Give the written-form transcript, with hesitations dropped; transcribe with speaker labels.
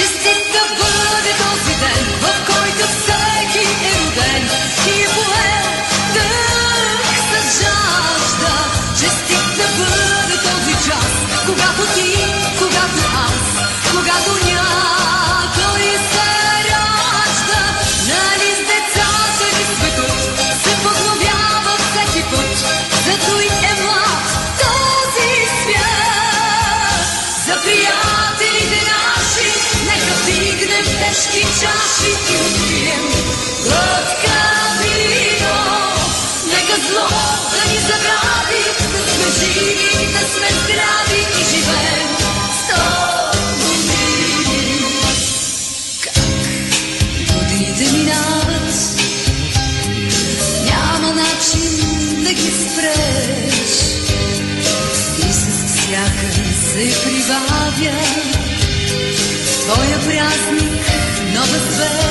Speaker 1: Честит да бъде този ден, в който всеки е роден и е поел дъх с жажда. Честит да бъде този час, когато ти, когато аз, когато някой се ражда. Нали с децата ни светът се подновява всеки път, зато и е млад този свят. За приятелите наши нека вдигнем тежки чаши и отпием глътка вино. Нека зло да ни забрави, да сме живи, да сме здрави и живеем 100 години. Как годините минават, няма начин да ги спреш и с всяка се прибавя твоя празник, нова звезда.